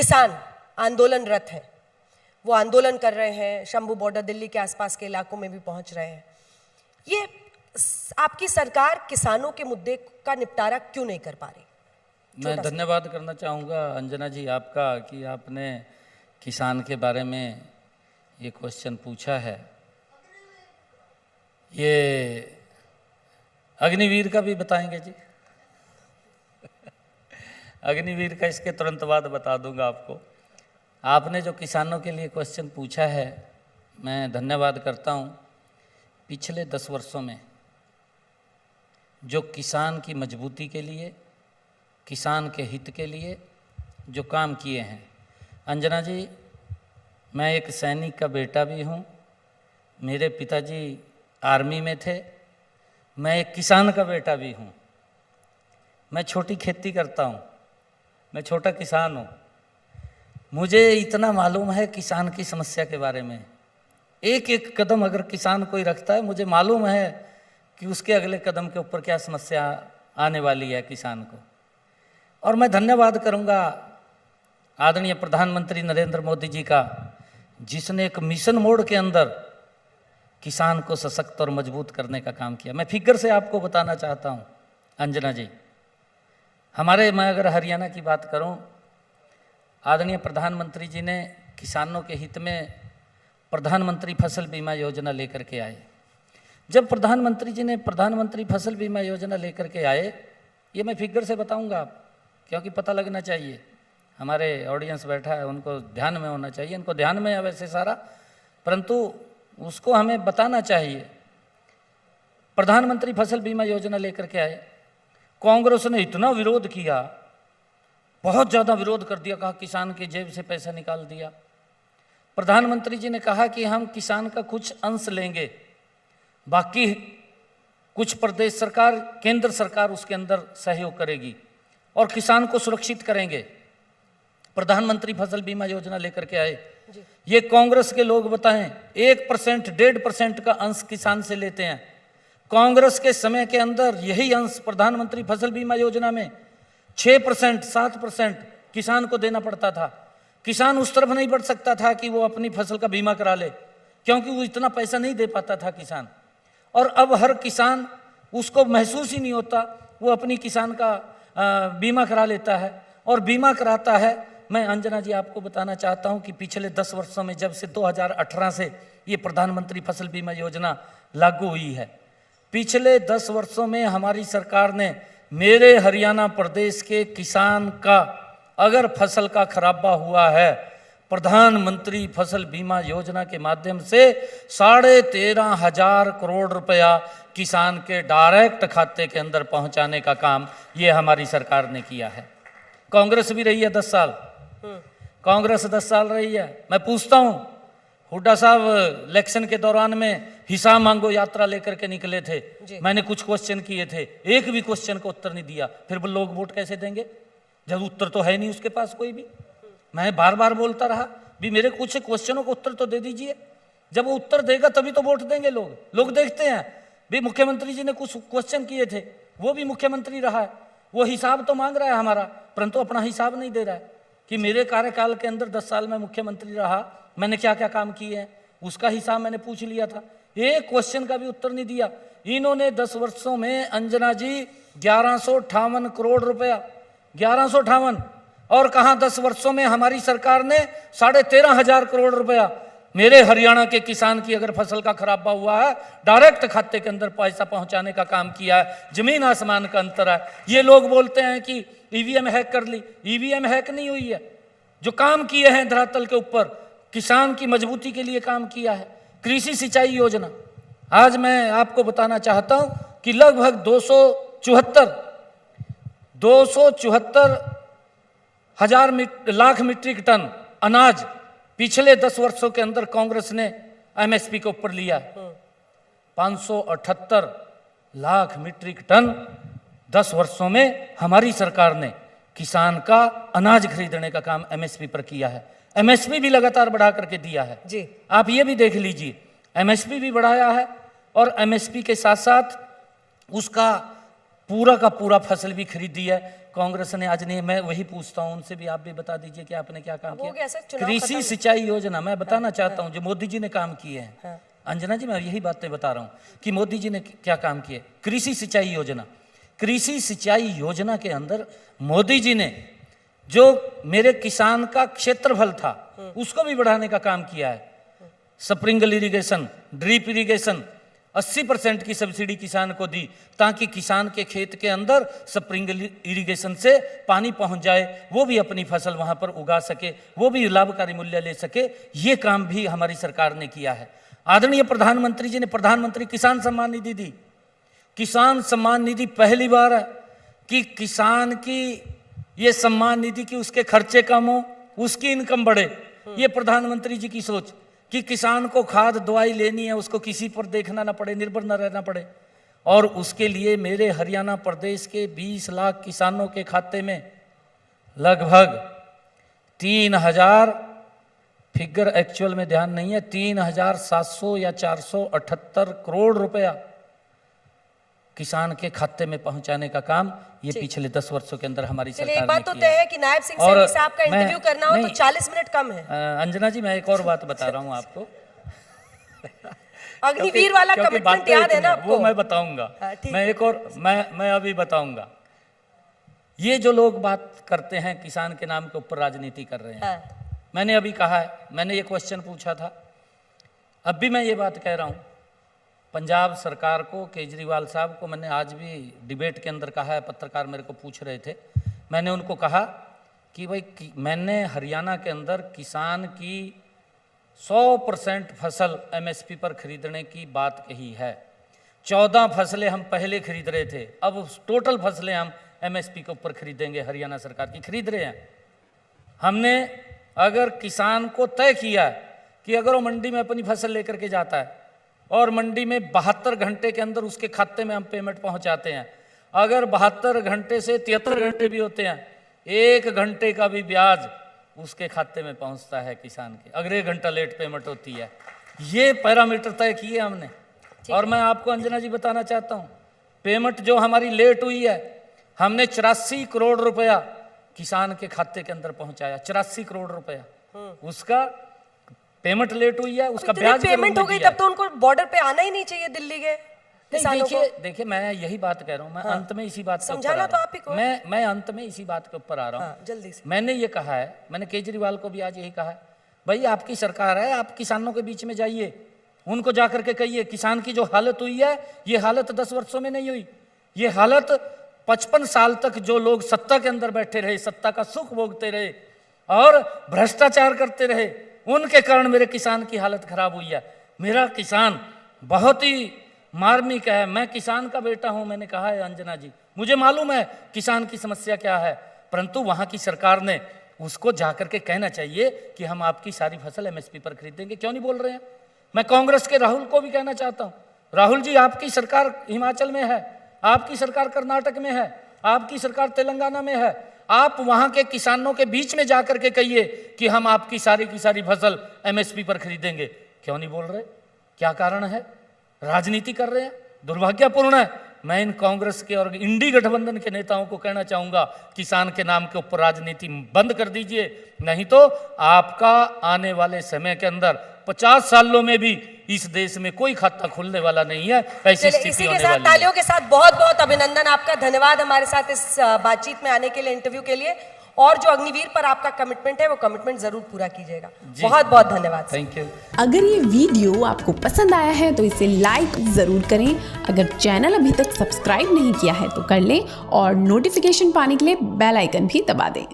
किसान आंदोलनरत हैं, वो आंदोलन कर रहे हैं, शंभू बॉर्डर दिल्ली के आसपास के इलाकों में भी पहुंच रहे हैं। ये आपकी सरकार किसानों के मुद्दे का निपटारा क्यों नहीं कर पा रही? मैं धन्यवाद करना चाहूँगा अंजना जी आपका कि आपने किसान के बारे में ये क्वेश्चन पूछा है। ये अग्निवीर का भी बताएंगे जी? अग्निवीर का इसके तुरंत बाद बता दूंगा आपको। आपने जो किसानों के लिए क्वेश्चन पूछा है, मैं धन्यवाद करता हूँ। पिछले 10 वर्षों में जो किसान की मजबूती के लिए, किसान के हित के लिए जो काम किए हैं, अंजना जी, मैं एक सैनिक का बेटा भी हूँ, मेरे पिताजी आर्मी में थे, मैं एक किसान का बेटा भी हूँ, मैं छोटी खेती करता हूँ, मैं छोटा किसान हूँ। मुझे इतना मालूम है किसान की समस्या के बारे में। एक एक कदम अगर किसान कोई रखता है, मुझे मालूम है कि उसके अगले कदम के ऊपर क्या समस्या आने वाली है किसान को। और मैं धन्यवाद करूंगा आदरणीय प्रधानमंत्री नरेंद्र मोदी जी का, जिसने एक मिशन मोड के अंदर किसान को सशक्त और मजबूत करने का काम किया। मैं फिगर से आपको बताना चाहता हूं अंजना जी, मैं अगर हरियाणा की बात करूं, आदरणीय प्रधानमंत्री जी ने किसानों के हित में प्रधानमंत्री फसल बीमा योजना लेकर के आए। जब प्रधानमंत्री जी ने प्रधानमंत्री फसल बीमा योजना लेकर के आए, ये मैं फिगर से बताऊंगा आप, क्योंकि पता लगना चाहिए, हमारे ऑडियंस बैठा है उनको ध्यान में होना चाहिए। इनको ध्यान में है वैसे सारा, परंतु उसको हमें बताना चाहिए। प्रधानमंत्री फसल बीमा योजना लेकर के आए, कांग्रेस ने इतना विरोध किया, बहुत ज़्यादा विरोध कर दिया, कहा किसान की जेब से पैसा निकाल दिया। प्रधानमंत्री जी ने कहा कि हम किसान का कुछ अंश लेंगे, बाकी कुछ प्रदेश सरकार, केंद्र सरकार उसके अंदर सहयोग करेगी और किसान को सुरक्षित करेंगे। प्रधानमंत्री फसल बीमा योजना लेकर के आए। ये कांग्रेस के लोग बताएं 1%, 1.5% का अंश किसान से लेते हैं। कांग्रेस के समय के अंदर यही अंश प्रधानमंत्री फसल बीमा योजना में 6%, 7% किसान को देना पड़ता था। किसान उस तरफ नहीं बढ़ सकता था कि वो अपनी फसल का बीमा करा ले, क्योंकि वो इतना पैसा नहीं दे पाता था किसान। और अब हर किसान, उसको महसूस ही नहीं होता, वो अपनी किसान का बीमा करा लेता है और बीमा कराता है। मैं अंजना जी आपको बताना चाहता हूं कि पिछले 10 वर्षों में, जब से 2018 से ये प्रधानमंत्री फसल बीमा योजना लागू हुई है, पिछले 10 वर्षों में हमारी सरकार ने मेरे हरियाणा प्रदेश के किसान का अगर फसल का खराबा हुआ है, प्रधानमंत्री फसल बीमा योजना के माध्यम से 13,500 करोड़ रुपया किसान के डायरेक्ट खाते के अंदर पहुंचाने का काम ये हमारी सरकार ने किया है। कांग्रेस भी रही है 10 साल, कांग्रेस 10 साल रही है। मैं पूछता हूं, हुड्डा साहब इलेक्शन के दौरान में हिसाब मांगो यात्रा लेकर के निकले थे, मैंने कुछ क्वेश्चन किए थे, एक भी क्वेश्चन को उत्तर नहीं दिया। फिर वो लोग वोट कैसे देंगे जब उत्तर तो है नहीं उसके पास कोई भी? मैं बार बार बोलता रहा भी मेरे कुछ क्वेश्चनों को उत्तर तो दे दीजिए, जब वो उत्तर देगा तभी तो वोट देंगे लोग। लोग देखते हैं भी मुख्यमंत्री जी ने कुछ क्वेश्चन किए थे, वो भी मुख्यमंत्री रहा है, वो हिसाब तो मांग रहा है हमारा, परंतु अपना हिसाब नहीं दे रहा है कि मेरे कार्यकाल के अंदर 10 साल में मुख्यमंत्री रहा, मैंने क्या क्या काम किए हैं, उसका हिसाब मैंने पूछ लिया था। एक क्वेश्चन का भी उत्तर नहीं दिया। इन्होंने 10 वर्षों में अंजना जी 1158 करोड़ रुपया, 1158, और कहा 10 वर्षों में हमारी सरकार ने 13,500 करोड़ रुपया मेरे हरियाणा के किसान की अगर फसल का खराबा हुआ है, डायरेक्ट खाते के अंदर पैसा पहुंचाने का काम किया है। जमीन आसमान का अंतर है। ये लोग बोलते हैं कि ईवीएम हैक कर ली, ईवीएम हैक नहीं हुई है। जो काम किए हैं धरातल के ऊपर, किसान की मजबूती के लिए काम किया है। कृषि सिंचाई योजना, आज मैं आपको बताना चाहता हूं कि लगभग 274 लाख मीट्रिक टन अनाज पिछले 10 वर्षों के अंदर कांग्रेस ने एमएसपी के ऊपर लिया। 578 लाख मीट्रिक टन 10 वर्षों में हमारी सरकार ने किसान का अनाज खरीदने का काम एमएसपी पर किया है। एमएसपी भी लगातार बढ़ा करके दिया है जी। आप ये भी देख लीजिए, एमएसपी भी बढ़ाया है और एमएसपी के साथ साथ उसका पूरा का पूरा फसल भी खरीदी है। कांग्रेस ने आज नहीं, मैं वही पूछता हूँ उनसे भी, आप भी बता दीजिए कि आपने क्या काम हो गया सर, किया। चुनाव कृषि खत्म। सिंचाई योजना मैं बताना चाहता हूँ जो मोदी जी ने काम किए हैं। हाँ। अंजना जी मैं यही बातें बता रहा हूँ कि मोदी जी ने क्या काम किए। कृषि सिंचाई योजना, कृषि सिंचाई योजना के अंदर मोदी जी ने जो मेरे किसान का क्षेत्रफल था उसको भी बढ़ाने का काम किया है। स्प्रिंकल इरिगेशन, ड्रिप इरिगेशन 80% की सब्सिडी किसान को दी ताकि किसान के खेत के अंदर स्प्रिंकल इरिगेशन से पानी पहुंच जाए, वो भी अपनी फसल वहां पर उगा सके, वो भी लाभकारी मूल्य ले सके। ये काम भी हमारी सरकार ने किया है। आदरणीय प्रधानमंत्री जी ने प्रधानमंत्री किसान सम्मान निधि दी। किसान सम्मान निधि पहली बार है कि किसान की ये सम्मान निधि की उसके खर्चे कम हो, उसकी इनकम बढ़े। ये प्रधानमंत्री जी की सोच कि किसान को खाद दवाई लेनी है, उसको किसी पर देखना ना पड़े, निर्भर ना रहना पड़े। और उसके लिए मेरे हरियाणा प्रदेश के 20 लाख किसानों के खाते में लगभग 3000, फिगर एक्चुअल में ध्यान नहीं है, 3700 या 478 करोड़ रुपया किसान के खाते में पहुंचाने का काम ये पिछले 10 वर्षों के अंदर हमारी सरकार ने किया। एक बात तो तय है कि नायब सिंह सैनी साहब का इंटरव्यू करना हो तो 40 मिनट कम है। अंजना जी मैं एक और बात बता रहा हूँ आपको। अग्निवीर वाला कमिटमेंट याद है ना आपको? वो मैं बताऊंगा। मैं एक और मैं अभी बताऊंगा। ये जो लोग बात करते हैं किसान के नाम के ऊपर राजनीति कर रहे हैं, मैंने अभी कहा है, मैंने ये क्वेश्चन पूछा था, अब भी मैं ये बात कह रहा हूँ। पंजाब सरकार को, केजरीवाल साहब को मैंने आज भी डिबेट के अंदर कहा है, पत्रकार मेरे को पूछ रहे थे, मैंने उनको कहा कि भाई मैंने हरियाणा के अंदर किसान की 100% फसल एमएसपी पर खरीदने की बात कही है। 14 फसलें हम पहले खरीद रहे थे, अब टोटल फसलें हम एमएसपी के ऊपर खरीदेंगे, हरियाणा सरकार की खरीद रहे हैं। हमने अगर किसान को तय किया कि अगर वो मंडी में अपनी फसल लेकर के जाता है और मंडी में 72 घंटे के अंदर उसके खाते में हम पेमेंट पहुंचाते हैं, अगर 72 घंटे से 73 घंटे भी होते हैं, 1 घंटे का भी ब्याज उसके खाते में पहुंचता है किसान के, अगर 1 घंटा लेट पेमेंट होती है। ये पैरामीटर तय किए हमने। और मैं आपको अंजना जी बताना चाहता हूं, पेमेंट जो हमारी लेट हुई है, हमने 84 करोड़ रुपया किसान के खाते के अंदर पहुंचाया। 84 करोड़ रुपया उसका पेमेंट लेट हुई है, उसका ब्याज पेमेंट हो गई तब तो उनको बॉर्डर पे आना ही नहीं चाहिए दिल्ली के किसानों को। देखिए मैं यही बात कह रहा हूँ, मैं अंत में इसी बात समझाना तो आप ही को। मैं अंत में इसी बात के ऊपर आ रहा हूँ। जल्दी से मैंने ये कहा है, मैंने केजरीवाल को भी आज यही कहा है, भाई आपकी सरकार है, आप किसानों के बीच में जाइए, उनको जाकर के कहिए किसान की जो हालत हुई है, ये हालत 10 वर्षों में नहीं हुई। ये हालत 55 साल तक जो लोग सत्ता के अंदर बैठे रहे, सत्ता का सुख भोगते रहे और भ्रष्टाचार करते रहे, उनके कारण मेरे किसान की हालत खराब हुई है। मेरा किसान बहुत ही मार्मिक है, मैं किसान का बेटा हूं, मैंने कहा है अंजना जी, मुझे मालूम है किसान की समस्या क्या है, परंतु वहां की सरकार ने उसको जाकर के कहना चाहिए कि हम आपकी सारी फसल एमएसपी पर खरीदेंगे। क्यों नहीं बोल रहे हैं? मैं कांग्रेस के राहुल को भी कहना चाहता हूं, राहुल जी आपकी सरकार हिमाचल में है, आपकी सरकार कर्नाटक में है, आपकी सरकार तेलंगाना में है, आप वहां के किसानों के बीच में जाकर के कहिए कि हम आपकी सारी की सारी फसल एमएसपी पर खरीदेंगे। क्यों नहीं बोल रहे? क्या कारण है? राजनीति कर रहे हैं, दुर्भाग्यपूर्ण है। मैं इन कांग्रेस के और इंडी गठबंधन के नेताओं को कहना चाहूंगा, किसान के नाम के ऊपर राजनीति बंद कर दीजिए, नहीं तो आपका आने वाले समय के अंदर 50 सालों में भी इस देश में कोई खाता खुलने वाला नहीं है। ऐसी स्थिति इसी के होने साथ वाली तालियों के साथ बहुत बहुत अभिनंदन आपका, धन्यवाद हमारे साथ इस बातचीत में आने के लिए, इंटरव्यू के लिए। और जो अग्निवीर पर आपका कमिटमेंट है वो कमिटमेंट जरूर पूरा कीजिएगा। बहुत बहुत धन्यवाद। Thank you. अगर ये वीडियो आपको पसंद आया है तो इसे लाइक जरूर करें। अगर चैनल अभी तक सब्सक्राइब नहीं किया है तो कर लें और नोटिफिकेशन पाने के लिए बेल आइकन भी दबा दें।